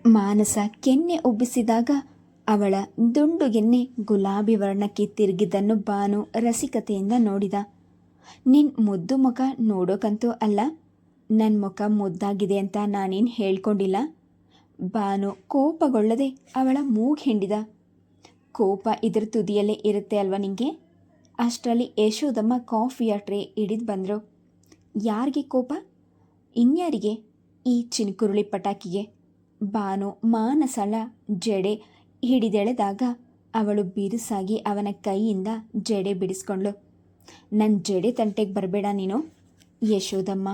ಮಾನಸ ಕೆನ್ನೆ ಉಬ್ಬಿಸಿದಾಗ ಅವಳ ದುಂಡುಗೆನ್ನೆ ಗುಲಾಬಿ ವರ್ಣಕ್ಕೆ ತಿರುಗಿದ್ದನ್ನು ಭಾನು ರಸಿಕತೆಯಿಂದ ನೋಡಿದ. ನಿನ್ ಮುದ್ದು ಮುಖ ನೋಡೋಕಂತೂ ಅಲ್ಲ, ನನ್ನ ಮುಖ ಮುದ್ದಾಗಿದೆ ಅಂತ ನಾನೇನು ಹೇಳ್ಕೊಂಡಿಲ್ಲ. ಭಾನು ಕೋಪಗೊಳ್ಳದೆ ಅವಳ ಮೂಗು ಹಿಂಡಿದ. ಕೋಪ ಇದರ ತುದಿಯಲ್ಲೇ ಇರುತ್ತೆ ಅಲ್ವಾ ನಿಂಗೆ? ಅಷ್ಟರಲ್ಲಿ ಯಶೋದಮ್ಮ ಕಾಫಿಯ ಟ್ರೇ ಹಿಡಿದು ಬಂದರು. ಯಾರಿಗೆ ಕೋಪ? ಇನ್ಯಾರಿಗೆ? ಈ ಚಿನ್ಕುರುಳಿ ಪಟಾಕಿಗೆ. ಭಾನು ಮಾನಸಳ ಜಡೆ ಹಿಡಿದೆಳೆದಾಗ ಅವಳು ಬಿರುಸಾಗಿ ಅವನ ಕೈಯಿಂದ ಜಡೆ ಬಿಡಿಸ್ಕೊಂಡ್ಳು. ನನ್ನ ಜಡೆ ತಂಟೆಗೆ ಬರಬೇಡ ನೀನು. ಯಶೋದಮ್ಮ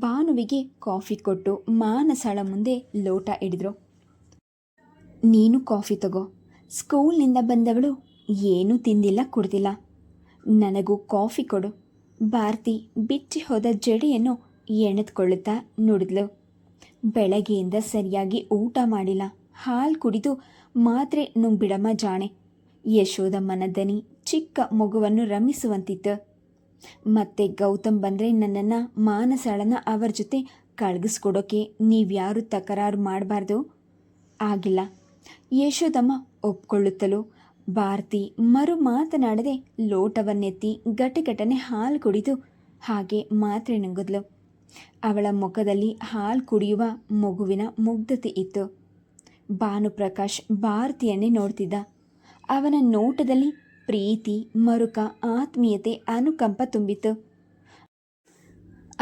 ಭಾನುವಿಗೆ ಕಾಫಿ ಕೊಟ್ಟು ಮಾನಸಳ ಮುಂದೆ ಲೋಟ ಹಿಡಿದ್ರು. ನೀನು ಕಾಫಿ ತಗೋ. ಸ್ಕೂಲ್ನಿಂದ ಬಂದವಳು ಏನೂ ತಿಂದಿಲ್ಲ ಕುಡ್ದಿಲ್ಲ. ನನಗೂ ಕಾಫಿ ಕೊಡು. ಭಾರತಿ ಬಿಚ್ಚಿ ಹೋದ ಜಡೆಯನ್ನು ಎಣೆದುಕೊಳ್ಳುತ್ತಾ ನುಡಿದ್ಲು. ಬೆಳಗ್ಗೆಯಿಂದ ಸರಿಯಾಗಿ ಊಟ ಮಾಡಿಲ್ಲ, ಹಾಲು ಕುಡಿದು ಮಾತ್ರೆ ನುಂಗ್ಬಿಡಮ್ಮ ಜಾಣೆ. ಯಶೋದಮ್ಮನ ದನಿ ಚಿಕ್ಕ ಮಗುವನ್ನು ರಮಿಸುವಂತಿತ್ತು. ಮತ್ತೆ ಗೌತಮ್ ಬಂದರೆ ನನ್ನನ್ನು ಮಾನಸಳನ್ನ ಅವರ ಜೊತೆ ಕಳಗಿಸ್ಕೊಡೋಕೆ ನೀವ್ಯಾರು ತಕರಾರು ಮಾಡಬಾರ್ದು. ಆಗಿಲ್ಲ. ಯಶೋದಮ್ಮ ಒಪ್ಕೊಳ್ಳುತ್ತಲೂ ಭಾರತಿ ಮರು ಮಾತನಾಡದೆ ಲೋಟವನ್ನೆತ್ತಿ ಗಟಗಟನೆ ಹಾಲು ಕುಡಿದು ಹಾಗೆ ಮಾತ್ರೆ ನುಂಗಿದ್ಲು. ಅವಳ ಮುಖದಲ್ಲಿ ಹಾಲು ಕುಡಿಯುವ ಮಗುವಿನ ಮುಗ್ಧತೆ ಇತ್ತು. ಭಾನುಪ್ರಕಾಶ್ ಭಾರತಿಯನ್ನೇ ನೋಡ್ತಿದ್ದ. ಅವನ ನೋಟದಲ್ಲಿ ಪ್ರೀತಿ, ಮರುಕ, ಆತ್ಮೀಯತೆ, ಅನುಕಂಪ ತುಂಬಿತ್ತು.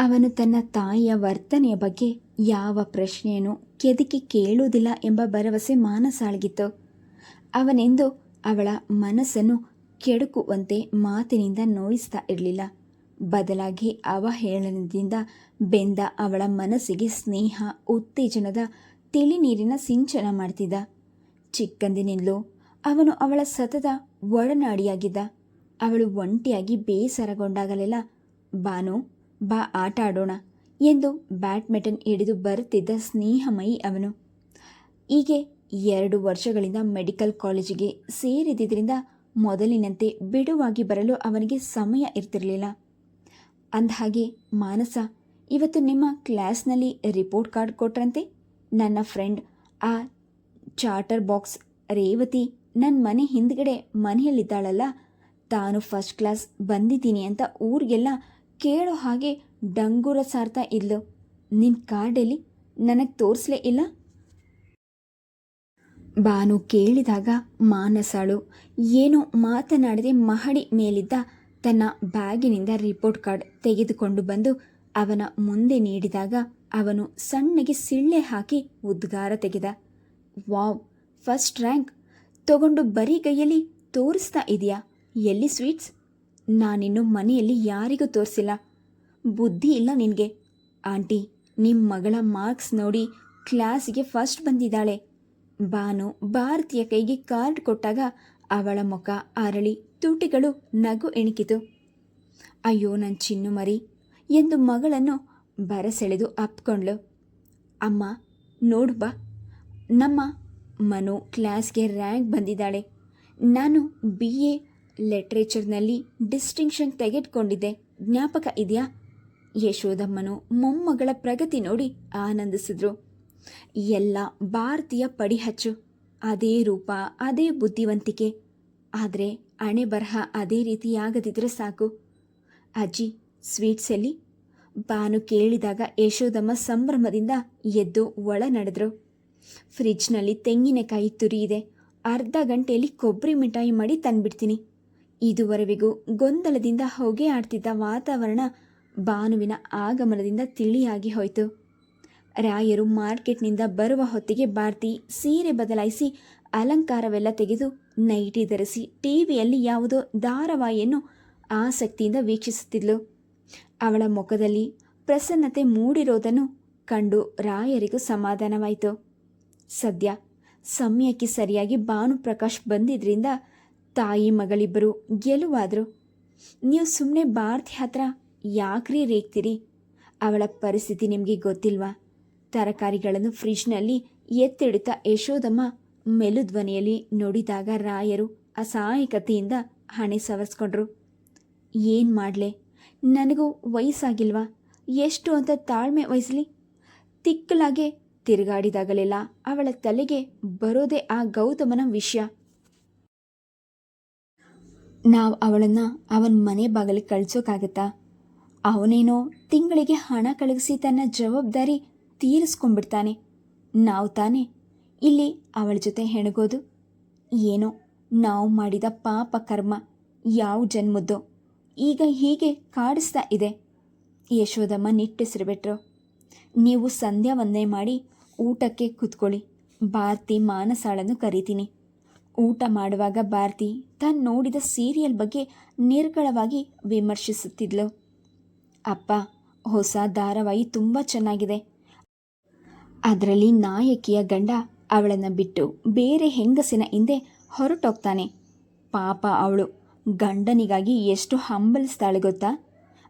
ಅವನು ತನ್ನ ತಾಯಿಯ ವರ್ತನೆಯ ಬಗ್ಗೆ ಯಾವ ಪ್ರಶ್ನೆಯನ್ನು ಕೆದಕಿ ಕೇಳುವುದಿಲ್ಲ ಎಂಬ ಭರವಸೆ ಮಾನಸಾಳಿಗಿತ್ತು. ಅವನೆಂದು ಅವಳ ಮನಸ್ಸನ್ನು ಕೆಡುಕುವಂತೆ ಮಾತಿನಿಂದ ನೋಯಿಸ್ತಾ ಇರಲಿಲ್ಲ. ಬದಲಾಗಿ ಅವಹೇಳನದಿಂದ ಬೆಂದ ಅವಳ ಮನಸ್ಸಿಗೆ ಸ್ನೇಹ, ಉತ್ತೇಜನದ ತಿಳಿ ನೀರಿನ ಸಿಂಚನ ಮಾಡ್ತಿದ್ದ. ಚಿಕ್ಕಂದಿನಿಂದಲೂ ಅವನು ಅವಳ ಸತತ ಒಡನಾಡಿಯಾಗಿದ್ದ. ಅವಳು ಒಂಟಿಯಾಗಿ ಬೇಸರಗೊಂಡಾಗಲೆಲ್ಲ ಭಾನು ಬಾ ಆಟ ಆಡೋಣ ಎಂದು ಬ್ಯಾಡ್ಮಿಂಟನ್ ಹಿಡಿದು ಬರುತ್ತಿದ್ದ ಸ್ನೇಹಮಯಿ ಅವನು. ಹೀಗೆ 2 ವರ್ಷಗಳಿಂದ ಮೆಡಿಕಲ್ ಕಾಲೇಜಿಗೆ ಸೇರಿದ್ದರಿಂದ ಮೊದಲಿನಂತೆ ಬಿಡುವಾಗಿ ಬರಲು ಅವನಿಗೆ ಸಮಯ ಇರ್ತಿರಲಿಲ್ಲ. ಅಂದಹಾಗೆ ಮಾನಸ, ಇವತ್ತು ನಿಮ್ಮ ಕ್ಲಾಸ್ನಲ್ಲಿ ರಿಪೋರ್ಟ್ ಕಾರ್ಡ್ ಕೊಟ್ರಂತೆ. ನನ್ನ ಫ್ರೆಂಡ್ ಆ ಚಾಟರ್ ಬಾಕ್ಸ್ ರೇವತಿ ನನ್ನ ಮನೆ ಹಿಂದ್ಗಡೆ ಮನೆಯಲ್ಲಿದ್ದಾಳಲ್ಲ, ತಾನು ಫಸ್ಟ್ ಕ್ಲಾಸ್ ಬಂದಿದ್ದೀನಿ ಅಂತ ಊರಿಗೆಲ್ಲ ಕೇಳೋ ಹಾಗೆ ಡಂಗೂರ ಸಾರ್ತಾ ಇದ್ಲು. ನಿನ್ನ ಕಾರ್ಡಲ್ಲಿ ನನಗೆ ತೋರಿಸ್ಲೇ ಇಲ್ಲ. ಭಾನು ಕೇಳಿದಾಗ ಮಾನಸಾಳು ಏನೋ ಮಾತನಾಡದೆ ಮಹಡಿ ಮೇಲಿದ್ದ ತನ್ನ ಬ್ಯಾಗಿನಿಂದ ರಿಪೋರ್ಟ್ ಕಾರ್ಡ್ ತೆಗೆದುಕೊಂಡು ಬಂದು ಅವನ ಮುಂದೆ ನೀಡಿದಾಗ ಅವನು ಸಣ್ಣಗೆ ಸಿಳ್ಳೆ ಹಾಕಿ ಉದ್ಗಾರ ತೆಗೆದ. ವಾವ್, ಫಸ್ಟ್ ರ್ಯಾಂಕ್ ತಗೊಂಡು ಬರೀ ಕೈಯಲ್ಲಿ ತೋರಿಸ್ತಾ ಇದೆಯಾ? ಎಲ್ಲಿ ಸ್ವೀಟ್ಸ್? ನಾನಿನ್ನು ಮನೆಯಲ್ಲಿ ಯಾರಿಗೂ ತೋರಿಸಿಲ್ಲ. ಬುದ್ಧಿ ಇಲ್ಲ ನಿನಗೆ. ಆಂಟಿ, ನಿಮ್ಮ ಮಗಳ ಮಾರ್ಕ್ಸ್ ನೋಡಿ ಕ್ಲಾಸಿಗೆ ಫಸ್ಟ್ ಬಂದಿದ್ದಾಳೆ. ಭಾನು ಭಾರತಿಯ ಕೈಗೆ ಕಾರ್ಡ್ ಕೊಟ್ಟಾಗ ಅವಳ ಮುಖ ಅರಳಿ ತುಟಿಗಳು ನಗು ಎಣಿಕಿತು. ಅಯ್ಯೋ ನನ್ನ ಚಿನ್ನು ಮರಿ ಎಂದು ಮಗಳನ್ನು ಬರಸೆಳೆದು ಅಪ್ಕೊಂಡ್ಳು. ಅಮ್ಮ ನೋಡು ಬಾ, ನಮ್ಮ ಮನು ಕ್ಲಾಸ್ಗೆ ರ್ಯಾಂಕ್ ಬಂದಿದ್ದಾಳೆ. ನಾನು BA ಲಿಟ್ರೇಚರ್ನಲ್ಲಿ ಡಿಸ್ಟಿಂಕ್ಷನ್ ತೆಗೆದುಕೊಂಡಿದ್ದೆ, ಜ್ಞಾಪಕ ಇದೆಯಾ? ಯಶೋದಮ್ಮನು ಮೊಮ್ಮಗಳ ಪ್ರಗತಿ ನೋಡಿ ಆನಂದಿಸಿದ್ರು. ಎಲ್ಲ ಭಾರತೀಯ ಪಡಿಹಚ್ಚು, ಅದೇ ರೂಪ, ಅದೇ ಬುದ್ಧಿವಂತಿಕೆ. ಆದರೆ ಹಣೆ ಬರಹ ಅದೇ ರೀತಿಯಾಗದಿದ್ರೆ ಸಾಕು. ಅಜ್ಜಿ, ಸ್ವೀಟ್ಸ್ ಎಲ್ಲಿ? ಭಾನು ಕೇಳಿದಾಗ ಯಶೋದಮ್ಮ ಸಂಭ್ರಮದಿಂದ ಎದ್ದು ಒಳ ನಡೆದ್ರು. ಫ್ರಿಜ್ನಲ್ಲಿ ತೆಂಗಿನಕಾಯಿ ತುರಿ ಇದೆ, ಅರ್ಧ ಗಂಟೆಯಲ್ಲಿ ಕೊಬ್ಬರಿ ಮಿಠಾಯಿ ಮಾಡಿ ತಂದ್ಬಿಡ್ತೀನಿ. ಇದುವರೆವಿಗೂ ಗೊಂದಲದಿಂದ ಹೊಗೆ ಆಡ್ತಿದ್ದ ವಾತಾವರಣ ಭಾನುವಿನ ಆಗಮನದಿಂದ ತಿಳಿಯಾಗಿ ಹೋಯಿತು. ರಾಯರು ಮಾರ್ಕೆಟ್ನಿಂದ ಬರುವ ಹೊತ್ತಿಗೆ ಭಾರತಿ ಸೀರೆ ಬದಲಾಯಿಸಿ ಅಲಂಕಾರವೆಲ್ಲ ತೆಗೆದು ನೈಟಿ ಧರಿಸಿ ಟಿವಿಯಲ್ಲಿ ಯಾವುದೋ ಧಾರಾವಾಹಿಯನ್ನು ಆಸಕ್ತಿಯಿಂದ ವೀಕ್ಷಿಸುತ್ತಿದ್ಲು. ಅವಳ ಮುಖದಲ್ಲಿ ಪ್ರಸನ್ನತೆ ಮೂಡಿರೋದನ್ನು ಕಂಡು ರಾಯರಿಗೂ ಸಮಾಧಾನವಾಯಿತು. ಸದ್ಯ ಸಮಯಕ್ಕೆ ಸರಿಯಾಗಿ ಭಾನುಪ್ರಕಾಶ್ ಬಂದಿದ್ದರಿಂದ ತಾಯಿ ಮಗಳಿಬ್ಬರು ಗೆಲುವಾದರು. ನೀವು ಸುಮ್ಮನೆ ಭಾರತಿ ಹತ್ರ ಯಾಕ್ರಿ ರೇಗ್ತೀರಿ? ಅವಳ ಪರಿಸ್ಥಿತಿ ನಿಮಗೆ ಗೊತ್ತಿಲ್ವಾ? ತರಕಾರಿಗಳನ್ನು ಫ್ರಿಜ್ನಲ್ಲಿ ಎತ್ತಿಡುತ್ತಾ ಯಶೋದಮ್ಮ ಮೆಲುಧ್ವನಿಯಲ್ಲಿ ನುಡಿದಾಗ ರಾಯರು ಅಸಹಾಯಕತೆಯಿಂದ ಹಣೆ ಸವರಿಸ್ಕೊಂಡ್ರು. ಏನು ಮಾಡಲೆ, ನನಗೂ ವಯಸ್ಸಾಗಿಲ್ವಾ? ಎಷ್ಟು ಅಂತ ತಾಳ್ಮೆ ವಹಿಸಲಿ? ತಿಕ್ಕಲಾಗೆ ತಿರುಗಾಡಿದಾಗಲೆಲ್ಲ ಅವಳ ತಲೆಗೆ ಬರೋದೇ ಆ ಗೌತಮನ ವಿಷಯ. ನಾವು ಅವಳನ್ನು ಅವನ ಮನೆ ಬಾಗಿಲಿಗೆ ಕಳಿಸೋಕ್ಕಾಗತ್ತಾ? ಅವನೇನೋ ತಿಂಗಳಿಗೆ ಹಣ ಕಳಿಸಿ ತನ್ನ ಜವಾಬ್ದಾರಿ ತೀರಿಸ್ಕೊಂಡ್ಬಿಡ್ತಾನೆ. ನಾವು ತಾನೇ ಇಲ್ಲಿ ಅವಳ ಜೊತೆ ಹೆಣಗೋದು? ಏನೋ ನಾವು ಮಾಡಿದ ಪಾಪ ಕರ್ಮ ಯಾವ ಜನ್ಮದ್ದೋ ಈಗ ಹೀಗೆ ಕಾಡಿಸ್ತಾ ಇದೆ. ಯಶೋದಮ್ಮ ನಿಟ್ಟುಸಿರುಬಿಟ್ರು. ನೀವು ಸಂಧ್ಯಾ ವಂದನೆ ಮಾಡಿ ಊಟಕ್ಕೆ ಕೂತ್ಕೊಳ್ಳಿ. ಭಾರತಿ ಮಾನಸಾಳನ್ನು ಕರಿತೀನಿ. ಊಟ ಮಾಡುವಾಗ ಭಾರತಿ ತಾನು ನೋಡಿದ ಸೀರಿಯಲ್ ಬಗ್ಗೆ ನಿರ್ಗಳವಾಗಿ ವಿಮರ್ಶಿಸುತ್ತಿದ್ಲು. ಅಪ್ಪ, ಹೊಸ ಧಾರಾವಾಹಿ ತುಂಬ ಚೆನ್ನಾಗಿದೆ. ಅದರಲ್ಲಿ ನಾಯಕಿಯ ಗಂಡ ಅವಳನ್ನು ಬಿಟ್ಟು ಬೇರೆ ಹೆಂಗಸಿನ ಹಿಂದೆ ಹೊರಟೋಗ್ತಾನೆ. ಪಾಪ ಅವಳು ಗಂಡನಿಗಾಗಿ ಎಷ್ಟು ಹಂಬಲಿಸ್ತಾಳೆ ಗೊತ್ತಾ?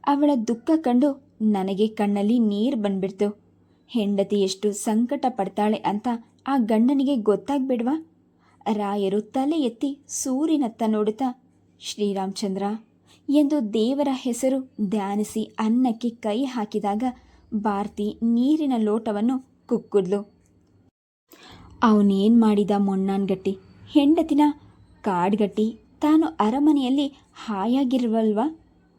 ಅವಳ ದುಃಖ ಕಂಡು ನನಗೆ ಕಣ್ಣಲ್ಲಿ ನೀರು ಬಂದ್ಬಿಡ್ತು. ಹೆಂಡತಿ ಎಷ್ಟು ಸಂಕಟ ಪಡ್ತಾಳೆ ಅಂತ ಆ ಗಂಡನಿಗೆ ಗೊತ್ತಾಗ್ಬಿಡ್ವಾ? ರಾಯರು ತಲೆ ಎತ್ತಿ ಸೂರ್ಯನತ್ತ ನೋಡುತ್ತಾ ಶ್ರೀರಾಮಚಂದ್ರ ಎಂದು ದೇವರ ಹೆಸರು ಧ್ಯಾನಿಸಿ ಅನ್ನಕ್ಕೆ ಕೈ ಹಾಕಿದಾಗ ಭಾರತಿ ನೀರಿನ ಲೋಟವನ್ನು ಕುಕ್ಕುದ್ಲು. ಅವನೇನು ಮಾಡಿದ ಮೊಣ್ಣಾನ್ಗಟ್ಟಿ? ಹೆಂಡತಿನ ಕಾಡ್ಗಟ್ಟಿ ತಾನು ಅರಮನೆಯಲ್ಲಿ ಹಾಯಾಗಿರುವಲ್ವ?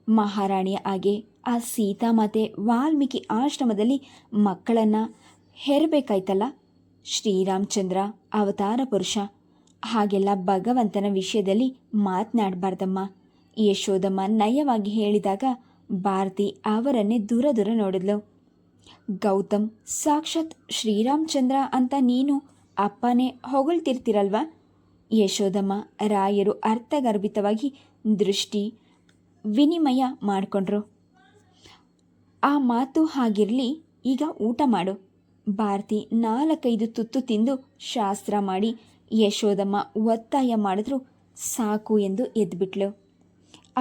ಮಹಾರಾಣಿಯ ಹಾಗೆ ಆ ಸೀತಾಮಾತೆ ವಾಲ್ಮೀಕಿ ಆಶ್ರಮದಲ್ಲಿ ಮಕ್ಕಳನ್ನು ಹೆರಬೇಕಾಯ್ತಲ್ಲ. ಶ್ರೀರಾಮಚಂದ್ರ ಅವತಾರ ಪುರುಷ, ಹಾಗೆಲ್ಲ ಭಗವಂತನ ವಿಷಯದಲ್ಲಿ ಮಾತನಾಡಬಾರ್ದಮ್ಮ. ಯಶೋದಮ್ಮ ನಯವಾಗಿ ಹೇಳಿದಾಗ ಭಾರತಿ ಅವರನ್ನೇ ದೂರ ದೂರ ನೋಡಿದ್ಲು. ಗೌತಮ್ ಸಾಕ್ಷಾತ್ ಶ್ರೀರಾಮಚಂದ್ರ ಅಂತ ನೀನು ಅಪ್ಪನೇ ಹೊಗಳ್ತಿರ್ತಿರಲ್ವ? ಯಶೋದಮ್ಮ ರಾಯರು ಅರ್ಥಗರ್ಭಿತವಾಗಿ ದೃಷ್ಟಿ ವಿನಿಮಯ ಮಾಡಿಕೊಂಡ್ರು. ಆ ಮಾತು ಹಾಗಿರಲಿ, ಈಗ ಊಟ ಮಾಡು. ಭಾರತಿ 4-5 ತುತ್ತು ತಿಂದು ಶಾಸ್ತ್ರ ಮಾಡಿ ಯಶೋದಮ್ಮ ಒತ್ತಾಯ ಮಾಡಿದ್ರು ಸಾಕು ಎಂದು ಎದ್ಬಿಟ್ಲು.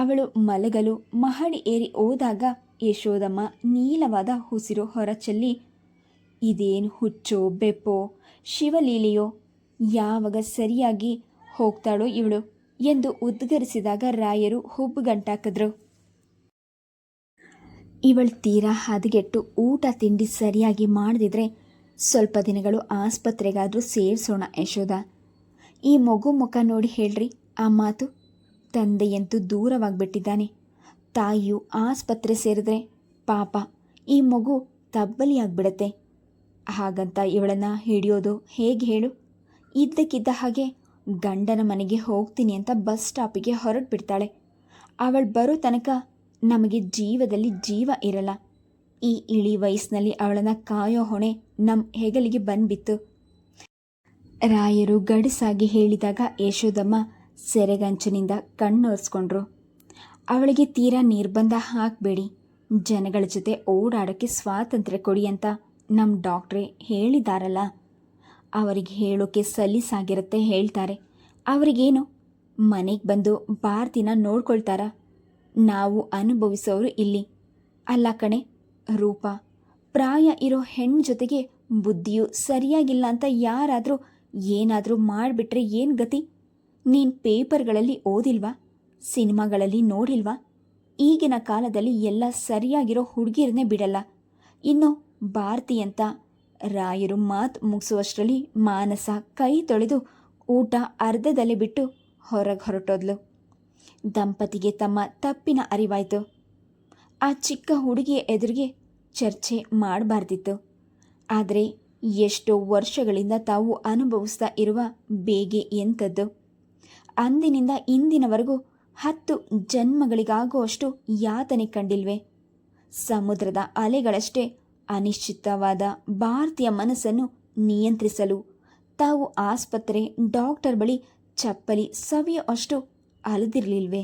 ಅವಳು ಮಲಗಲು ಮಹಡಿ ಏರಿ ಹೋದಾಗ ಯಶೋದಮ್ಮ ನೀಲವಾದ ಉಸಿರು ಹೊರಚೆಲ್ಲಿ, ಇದೇನು ಹುಚ್ಚೋ ಬೆಪ್ಪೋ ಶಿವಲೀಲೆಯೋ, ಯಾವಾಗ ಸರಿಯಾಗಿ ಹೋಗ್ತಾಳೋ ಇವಳು ಎಂದು ಉದ್ಗರಿಸಿದಾಗ ರಾಯರು ಹುಬ್ಬುಗಂಟಾಕಿದ್ರು. ಇವಳು ತೀರಾ ಹದಗೆಟ್ಟು ಊಟ ತಿಂಡಿ ಸರಿಯಾಗಿ ಮಾಡದಿದ್ರೆ ಸ್ವಲ್ಪ ದಿನಗಳು ಆಸ್ಪತ್ರೆಗಾದರೂ ಸೇರಿಸೋಣ ಯಶೋದ. ಈ ಮಗು ಮುಖ ನೋಡಿ ಹೇಳ್ರಿ ಆ ಮಾತು. ತಂದೆಯಂತೂ ದೂರವಾಗಿಬಿಟ್ಟಿದ್ದಾನೆ. ತಾಯಿಯು ಆಸ್ಪತ್ರೆ ಸೇರಿದ್ರೆ ಪಾಪ ಈ ಮಗು ತಬ್ಬಲಿಯಾಗ್ಬಿಡತ್ತೆ. ಹಾಗಂತ ಇವಳನ್ನು ಹಿಡಿಯೋದು ಹೇಗೆ ಹೇಳು? ಇದ್ದಕ್ಕಿದ್ದ ಹಾಗೆ ಗಂಡನ ಮನೆಗೆ ಹೋಗ್ತೀನಿ ಅಂತ ಬಸ್ ಸ್ಟಾಪಿಗೆ ಹೊರಟುಬಿಡ್ತಾಳೆ. ಅವಳು ಬರೋ ತನಕ ನಮಗೆ ಜೀವದಲ್ಲಿ ಜೀವ ಇರಲ್ಲ. ಈ ಇಳಿ ವಯಸ್ಸಿನಲ್ಲಿ ಅವಳನ್ನು ಕಾಯೋ ಹೊಣೆ ನಮ್ಮ ಹೆಗಲಿಗೆ ಬಂದ್ಬಿತ್ತು. ರಾಯರು ಗಡಸಾಗಿ ಹೇಳಿದಾಗ ಯಶೋದಮ್ಮ ಸೆರೆಗಂಚಿನಿಂದ ಕಣ್ಣೊರೆಸ್ಕೊಂಡ್ರು. ಅವಳಿಗೆ ತೀರಾ ನಿರ್ಬಂಧ ಹಾಕಬೇಡಿ, ಜನಗಳ ಜೊತೆ ಓಡಾಡೋಕ್ಕೆ ಸ್ವಾತಂತ್ರ್ಯ ಕೊಡಿ ಅಂತ ನಮ್ಮ ಡಾಕ್ಟ್ರೇ ಹೇಳಿದಾರಲ್ಲ. ಅವರಿಗೆ ಹೇಳೋಕ್ಕೆ ಸಲೀಸಾಗಿರುತ್ತೆ ಹೇಳ್ತಾರೆ. ಅವರಿಗೇನು ಮನೆಗೆ ಬಂದು ಭಾರತಿನ ನೋಡ್ಕೊಳ್ತಾರ? ನಾವು ಅನುಭವಿಸೋರು ಇಲ್ಲಿ ಅಲ್ಲ ಕಣೆ. ರೂಪ ಪ್ರಾಯ ಇರೋ ಹೆಣ್ಣು ಜೊತೆಗೆ ಬುದ್ಧಿಯು ಸರಿಯಾಗಿಲ್ಲ ಅಂತ ಯಾರಾದರೂ ಏನಾದರೂ ಮಾಡಿಬಿಟ್ರೆ ಏನು ಗತಿ? ನೀನು ಪೇಪರ್ಗಳಲ್ಲಿ ಓದಿಲ್ವಾ? ಸಿನಿಮಾಗಳಲ್ಲಿ ನೋಡಿಲ್ವಾ? ಈಗಿನ ಕಾಲದಲ್ಲಿ ಎಲ್ಲ ಸರಿಯಾಗಿರೋ ಹುಡುಗಿರನ್ನೇ ಬಿಡಲ್ಲ. ಇನ್ನು ಭಾರತಿ ಅಂತ. ರಾಯರು ಮಾತು ಮುಗಿಸುವಷ್ಟರಲ್ಲಿ ಮಾನಸ ಕೈ ತೊಳೆದು ಊಟ ಅರ್ಧದಲ್ಲೇ ಬಿಟ್ಟು ಹೊರಗೆ ಹೊರಟೋದ್ಲು. ದಂಪತಿಗೆ ತಮ್ಮ ತಪ್ಪಿನ ಅರಿವಾಯಿತು. ಆ ಚಿಕ್ಕ ಹುಡುಗಿಯ ಎದುರಿಗೆ ಚರ್ಚೆ ಮಾಡಬಾರ್ದಿತ್ತು. ಆದರೆ ಎಷ್ಟೋ ವರ್ಷಗಳಿಂದ ತಾವು ಅನುಭವಿಸ್ತಾ ಇರುವ ಬೇಗೆ ಎಂಥದ್ದು? ಅಂದಿನಿಂದ ಇಂದಿನವರೆಗೂ 10 ಜನ್ಮಗಳಿಗಾಗುವಷ್ಟು ಯಾತನೆ ಕಂಡಿಲ್ವೇ? ಸಮುದ್ರದ ಅಲೆಗಳಷ್ಟೇ ಅನಿಶ್ಚಿತವಾದ ಭಾರತೀಯ ಮನಸ್ಸನ್ನು ನಿಯಂತ್ರಿಸಲು ತಾವು ಆಸ್ಪತ್ರೆ ಡಾಕ್ಟರ್ ಬಳಿ ಚಪ್ಪಲಿ ಸವಿಯೋ ಅಷ್ಟು ಅಲೆದಿರಲಿಲ್ವೇ?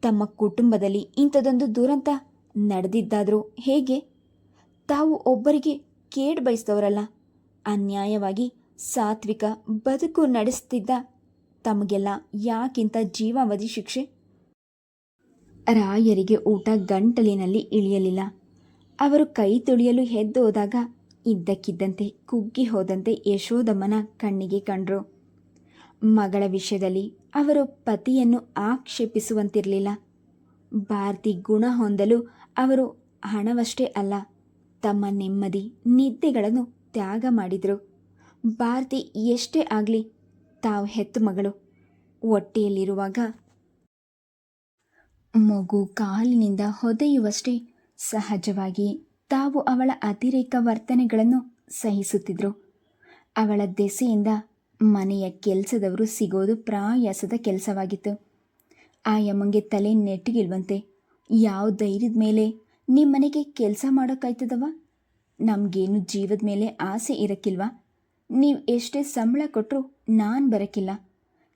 ತಮ್ಮ ಕುಟುಂಬದಲ್ಲಿ ಇಂಥದೊಂದು ದುರಂತ ನಡೆದಿದ್ದಾದರೂ ಹೇಗೆ? ತಾವು ಒಬ್ಬರಿಗೆ ಕೇಡು ಬಯಸಿದವರಲ್ಲ. ಅನ್ಯಾಯವಾಗಿ ಸಾತ್ವಿಕ ಬದುಕು ನಡೆಸ್ತಿದ್ದ ತಮಗೆಲ್ಲ ಯಾಕಿಂತ ಜೀವಾವಧಿ ಶಿಕ್ಷೆ? ರಾಯರಿಗೆ ಊಟ ಗಂಟಲಿನಲ್ಲಿ ಇಳಿಯಲಿಲ್ಲ. ಅವರು ಕೈ ತೊಳೆಯಲು ಎದ್ದೋದಾಗ ಇದ್ದಕ್ಕಿದ್ದಂತೆ ಕುಗ್ಗಿ ಹೋದಂತೆ ಯಶೋದಮ್ಮನ ಕಣ್ಣಿಗೆ ಕಂಡ್ರು. ಮಗಳ ವಿಷಯದಲ್ಲಿ ಅವರು ಪತಿಯನ್ನು ಆಕ್ಷೇಪಿಸುವಂತಿರಲಿಲ್ಲ. ಭಾರತಿ ಗುಣ ಹೊಂದಲು ಅವರು ಹಣವಷ್ಟೇ ಅಲ್ಲ, ತಮ್ಮ ನೆಮ್ಮದಿ ನಿದ್ದೆಗಳನ್ನು ತ್ಯಾಗ ಮಾಡಿದರು. ಭಾರತಿ ಎಷ್ಟೇ ಆಗಲಿ ತಾವು ಹೆತ್ತ ಮಗಳು. ಹೊಟ್ಟೆಯಲ್ಲಿರುವಾಗ ಮಗು ಕಾಲಿನಿಂದ ಹೊದೆಯುವಷ್ಟೇ ಸಹಜವಾಗಿ ತಾವು ಅವಳ ಅತಿರೇಕ ವರ್ತನೆಗಳನ್ನು ಸಹಿಸುತ್ತಿದ್ದರು. ಅವಳ ದೆಸೆಯಿಂದ ಮನೆಯ ಕೆಲಸದವರು ಸಿಗೋದು ಪ್ರಯಾಸದ ಕೆಲಸವಾಗಿತ್ತು. ಆ ಯಮ್ಮಂಗೆ ತಲೆ ನೆಟ್ಟಿಗಿಲ್ವಂತೆ. ಯಾವ ಧೈರ್ಯದ ಮೇಲೆ ನಿಮ್ಮನೆಗೆ ಕೆಲಸ ಮಾಡೋಕ್ಕಾಯ್ತದವ? ನಮಗೇನು ಜೀವದ ಮೇಲೆ ಆಸೆ ಇರಕ್ಕಿಲ್ವಾ? ನೀವು ಎಷ್ಟೇ ಸಂಬಳ ಕೊಟ್ಟರೂ ನಾನು ಬರೋಕ್ಕಿಲ್ಲ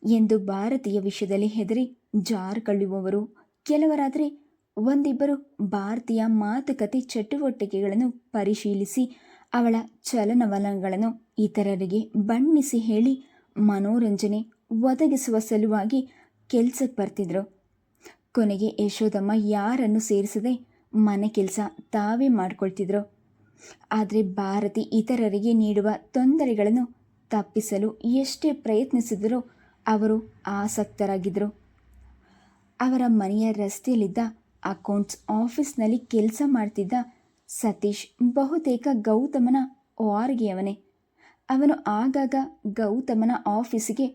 ಎಂದು ಭಾರತೀಯ ವಿಷಯದಲ್ಲಿ ಹೆದರಿ ಜಾರುಕೊಳ್ಳುವವರು ಕೆಲವರಾದರೆ, ಒಂದಿಬ್ಬರು ಭಾರತೀಯ ಮಾತುಕತೆ ಚಟುವಟಿಕೆಗಳನ್ನು ಪರಿಶೀಲಿಸಿ ಅವಳ ಚಲನವಲನಗಳನ್ನು ಇತರರಿಗೆ ಬಣ್ಣಿಸಿ ಹೇಳಿ ಮನೋರಂಜನೆ ಒದಗಿಸುವ ಸಲುವಾಗಿ ಕೆಲಸಕ್ಕೆ ಬರ್ತಿದ್ರು. ಕೊನೆಗೆ ಯಶೋದಮ್ಮ ಯಾರನ್ನು ಸೇರಿಸದೆ ಮನೆ ಕೆಲಸ ತಾವೇ ಮಾಡ್ಕೊಳ್ತಿದ್ರು. ಆದರೆ ಭಾರತಿ ಇತರರಿಗೆ ನೀಡುವ ತೊಂದರೆಗಳನ್ನು ತಪ್ಪಿಸಲು ಎಷ್ಟೇ ಪ್ರಯತ್ನಿಸಿದರೂ ಅವರು ಆಸಕ್ತರಾಗಿದ್ದರು. ಅವರ ಮನೆಯ ರಸ್ತೆಯಲ್ಲಿದ್ದ ಅಕೌಂಟ್ಸ್ ಆಫೀಸ್ನಲ್ಲಿ ಕೆಲಸ ಮಾಡ್ತಿದ್ದ ಸತೀಶ್ ಬಹುತೇಕ ಗೌತಮನ ವಾರ್ಗೆಯವನೇ. ಅವನು ಆಗಾಗ ಗೌತಮನ ಆಫೀಸಿಗೆ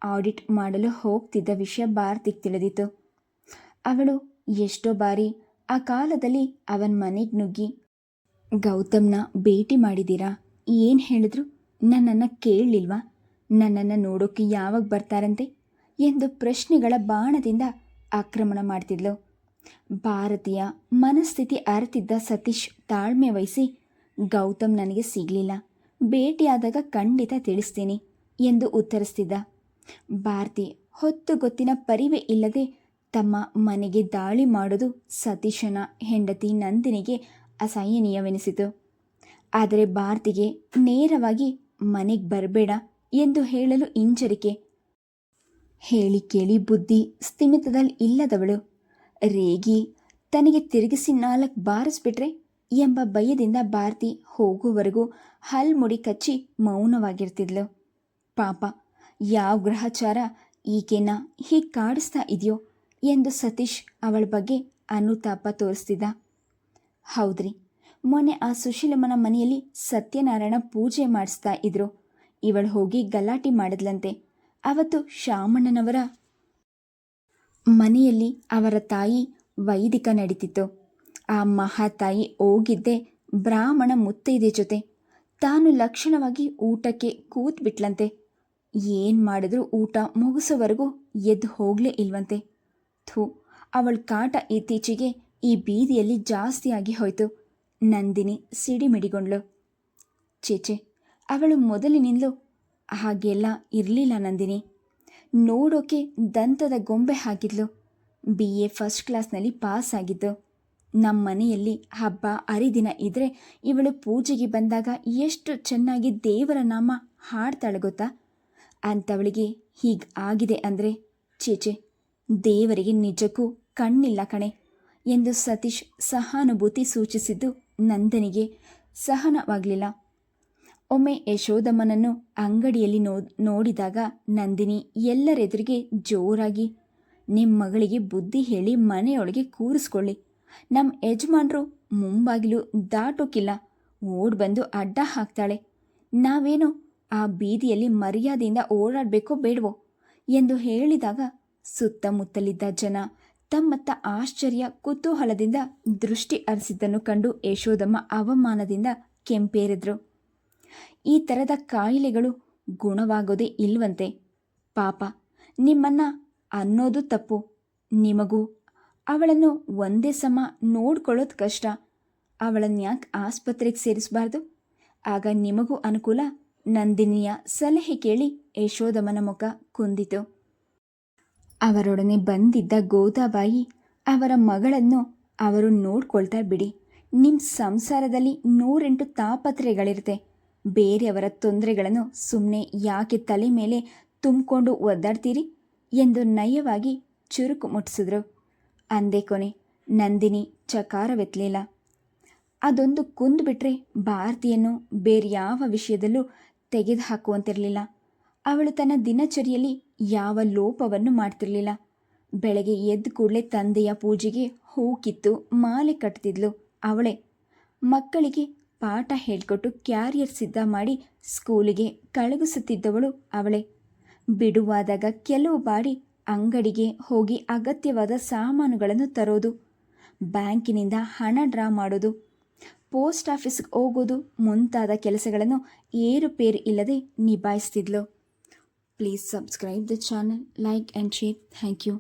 ಆಡಿಟ್ ಮಾಡಲು ಹೋಗ್ತಿದ್ದ ವಿಷಯ ಭಾರತಿಗೆ ತಿಳಿದಿತ್ತು. ಅವಳು ಎಷ್ಟೋ ಬಾರಿ ಆ ಕಾಲದಲ್ಲಿ ಅವನ ಮನೆಗೆ ನುಗ್ಗಿ, ಗೌತಮ್ನ ಭೇಟಿ ಮಾಡಿದ್ದೀರಾ? ಏನು ಹೇಳಿದ್ರು? ನನ್ನನ್ನು ಕೇಳಲಿಲ್ವಾ? ನನ್ನನ್ನು ನೋಡೋಕ್ಕೆ ಯಾವಾಗ ಬರ್ತಾರಂತೆ ಎಂದು ಪ್ರಶ್ನೆಗಳ ಬಾಣದಿಂದ ಆಕ್ರಮಣ ಮಾಡ್ತಿದ್ಲು. ಭಾರತೀಯ ಮನಸ್ಥಿತಿ ಅರಿತಿದ್ದ ಸತೀಶ್ ತಾಳ್ಮೆ ವಹಿಸಿ, ಗೌತಮ್ ನನಗೆ ಸಿಗಲಿಲ್ಲ, ಭೇಟಿಯಾದಾಗ ಖಂಡಿತ ತಿಳಿಸ್ತೀನಿ ಎಂದು ಉತ್ತರಿಸ್ತಿದ್ದ. ಭಾರತಿ ಹೊತ್ತು ಗೊತ್ತಿನ ಪರಿವೆ ಇಲ್ಲದೆ ತಮ್ಮ ಮನೆಗೆ ದಾಳಿ ಮಾಡೋದು ಸತೀಶನ ಹೆಂಡತಿ ನಂದಿನಿಗೆ ಅಸಹನೀಯವೆನಿಸಿತು. ಆದರೆ ಭಾರತಿಗೆ ನೇರವಾಗಿ ಮನೆಗೆ ಬರಬೇಡ ಎಂದು ಹೇಳಲು ಹಿಂಜರಿಕೆ. ಹೇಳಿ ಕೇಳಿ ಬುದ್ಧಿ ಸ್ಥಿಮಿತದಲ್ಲಿ ಇಲ್ಲದವಳು ರೇಗಿ ತನಗೆ ತಿರುಗಿಸಿ 4 ಬಾರಿಸ್ಬಿಟ್ರೆ ಎಂಬ ಭಯದಿಂದ ಭಾರತಿ ಹೋಗುವವರೆಗೂ ಹಲ್ಮುಡಿ ಕಚ್ಚಿ ಮೌನವಾಗಿರ್ತಿದ್ಲು. ಪಾಪ, ಯಾವ ಗ್ರಹಚಾರ ಈಕೆನ ಹೀಗೆ ಕಾಡಿಸ್ತಾ ಇದೆಯೋ ಎಂದು ಸತೀಶ್ ಅವಳ ಬಗ್ಗೆ ಅನುತಾಪ ತೋರಿಸ್ತಿದ್ದ. ಹೌದ್ರಿ, ಮೊನ್ನೆ ಆ ಸುಶೀಲಮ್ಮನ ಮನೆಯಲ್ಲಿ ಸತ್ಯನಾರಾಯಣ ಪೂಜೆ ಮಾಡಿಸ್ತಾ ಇದ್ರು. ಇವಳು ಹೋಗಿ ಗಲಾಟೆ ಮಾಡಿದ್ಲಂತೆ. ಅವತ್ತು ಶಾಮಣ್ಣನವರ ಮನೆಯಲ್ಲಿ ಅವರ ತಾಯಿ ವೈದಿಕ ನಡೀತಿತ್ತು. ಆ ಮಹಾತಾಯಿ ಹೋಗಿದ್ದೆ ಬ್ರಾಹ್ಮಣ ಮುತ್ತೈದೆ ಜೊತೆ. ತಾನು ಲಕ್ಷಣವಾಗಿ ಊಟಕ್ಕೆ ಕೂತ್ಬಿಟ್ಲಂತೆ. ಏನು ಮಾಡಿದ್ರೂ ಊಟ ಮುಗಿಸೋವರೆಗೂ ಎದ್ದು ಹೋಗಲೇ ಇಲ್ವಂತೆ. ಥೂ, ಅವಳ ಕಾಟ ಇತ್ತೀಚೆಗೆ ಈ ಬೀದಿಯಲ್ಲಿ ಜಾಸ್ತಿಯಾಗಿ ಹೋಯಿತು. ನಂದಿನಿ ಸಿಡಿಮಿಡಿಗೊಂಡ್ಳು. ಚೇಚೆ, ಅವಳು ಮೊದಲಿನಿಂದಲೂ ಹಾಗೆಲ್ಲ ಇರಲಿಲ್ಲ ನಂದಿನಿ. ನೋಡೋಕೆ ದಂತದ ಗೊಂಬೆ ಆಗಿದ್ಲು. BA ಫಸ್ಟ್ ಕ್ಲಾಸ್ನಲ್ಲಿ ಪಾಸ್ ಆಗಿದ್ದು. ನಮ್ಮ ಮನೆಯಲ್ಲಿ ಹಬ್ಬ ಹರಿದಿನ ಇದ್ದರೆ ಇವಳು ಪೂಜೆಗೆ ಬಂದಾಗ ಎಷ್ಟು ಚೆನ್ನಾಗಿ ದೇವರ ನಾಮ ಹಾಡ್ತಾಳೆ ಗೊತ್ತಾ? ಅಂಥವಳಿಗೆ ಹೀಗೆ ಆಗಿದೆ ಅಂದರೆ ಚೇಚೆ, ದೇವರಿಗೆ ನಿಜಕ್ಕೂ ಕಣ್ಣಿಲ್ಲ ಕಣೆ ಎಂದು ಸತೀಶ್ ಸಹಾನುಭೂತಿ ಸೂಚಿಸಿದ್ದು ನಂದನಿಗೆ ಸಹನವಾಗಲಿಲ್ಲ. ಒಮ್ಮೆ ಯಶೋದಮ್ಮನನ್ನು ಅಂಗಡಿಯಲ್ಲಿ ನೋಡಿದಾಗ ನಂದಿನಿ ಎಲ್ಲರೆದುರಿಗೆ ಜೋರಾಗಿ, ನಿಮ್ಮ ಮಗಳಿಗೆ ಬುದ್ಧಿ ಹೇಳಿ ಮನೆಯೊಳಗೆ ಕೂರಿಸ್ಕೊಳ್ಳಿ. ನಮ್ಮ ಯಜಮಾನ್ರು ಮುಂಬಾಗಿಲು ದಾಟೋಕ್ಕಿಲ್ಲ, ಓಡ್ ಬಂದು ಅಡ್ಡ ಹಾಕ್ತಾಳೆ. ನಾವೇನೋ ಆ ಬೀದಿಯಲ್ಲಿ ಮರ್ಯಾದೆಯಿಂದ ಓಡಾಡಬೇಕೋ ಬೇಡವೋ ಎಂದು ಹೇಳಿದಾಗ ಸುತ್ತಮುತ್ತಲಿದ್ದ ಜನ ತಮ್ಮತ್ತ ಆಶ್ಚರ್ಯ ಕುತೂಹಲದಿಂದ ದೃಷ್ಟಿ ಹರಿಸಿದ್ದನ್ನು ಕಂಡು ಯಶೋದಮ್ಮ ಅವಮಾನದಿಂದ ಕೆಂಪೇರಿದ್ರು. ಈ ಥರದ ಕಾಯಿಲೆಗಳು ಗುಣವಾಗೋದೇ ಇಲ್ವಂತೆ. ಪಾಪ, ನಿಮ್ಮನ್ನ ಅನ್ನೋದು ತಪ್ಪು. ನಿಮಗೂ ಅವಳನ್ನು ಒಂದೇ ಸಮ ನೋಡ್ಕೊಳ್ಳೋದು ಕಷ್ಟ. ಅವಳನ್ನು ಯಾಕೆ ಆಸ್ಪತ್ರೆಗೆ ಸೇರಿಸಬಾರ್ದು? ಆಗ ನಿಮಗೂ ಅನುಕೂಲ. ನಂದಿನಿಯ ಸಲಹೆ ಕೇಳಿ ಯಶೋದಮ್ಮನ ಮುಖ ಕುಂದಿತು. ಅವರೊಡನೆ ಬಂದಿದ್ದ ಗೋದಾಬಾಯಿ ಅವರ ಮಗಳನ್ನು ಅವರು ನೋಡ್ಕೊಳ್ತಾ ಬಿಡಿ. ನಿಮ್ಮ ಸಂಸಾರದಲ್ಲಿ 108 ತಾಪತ್ರೆಗಳಿರುತ್ತೆ. ಬೇರೆಯವರ ತೊಂದರೆಗಳನ್ನು ಸುಮ್ಮನೆ ಯಾಕೆ ತಲೆ ಮೇಲೆ ತುಂಬಿಕೊಂಡು ಒದ್ದಾಡ್ತೀರಿ ಎಂದು ನಯವಾಗಿ ಚುರುಕು ಮುಟ್ಟಿಸಿದ್ರು. ಅಂದೇ ಕೊನೆ ನಂದಿನಿ ಚಕಾರವೆತ್ತಲಿಲ್ಲ. ಅದೊಂದು ಕುಂದ್ಬಿಟ್ರೆ ಭಾರತಿಯನ್ನು ಬೇರ್ಯಾವ ವಿಷಯದಲ್ಲೂ ತೆಗೆದು ಹಾಕುವಂತಿರಲಿಲ್ಲ. ಅವಳು ತನ್ನ ದಿನಚರಿಯಲ್ಲಿ ಯಾವ ಲೋಪವನ್ನು ಮಾಡ್ತಿರಲಿಲ್ಲ. ಬೆಳಗ್ಗೆ ಎದ್ದ ಕೂಡಲೇ ತಂದೆಯ ಪೂಜೆಗೆ ಹೂ ಕಿತ್ತು ಮಾಲೆ ಕಟ್ತಿದ್ಲು ಅವಳೇ. ಮಕ್ಕಳಿಗೆ ಪಾಠ ಹೇಳಿಕೊಟ್ಟು ಕ್ಯಾರಿಯರ್ ಸಿದ್ಧ ಮಾಡಿ ಸ್ಕೂಲಿಗೆ ಕಳುಹಿಸುತ್ತಿದ್ದವಳು ಅವಳೇ. ಬಿಡುವಾದಾಗ ಕೆಲವು ಬಾರಿ ಅಂಗಡಿಗೆ ಹೋಗಿ ಅಗತ್ಯವಾದ ಸಾಮಾನುಗಳನ್ನು ತರೋದು, ಬ್ಯಾಂಕಿನಿಂದ ಹಣ ಡ್ರಾ ಮಾಡೋದು, ಪೋಸ್ಟ್ ಆಫೀಸ್ಗೆ ಹೋಗೋದು ಮುಂತಾದ ಕೆಲಸಗಳನ್ನು ಏರುಪೇರು ಇಲ್ಲದೆ ನಿಭಾಯಿಸ್ತಿದ್ಲು. Please subscribe the channel, like and share. Thank you.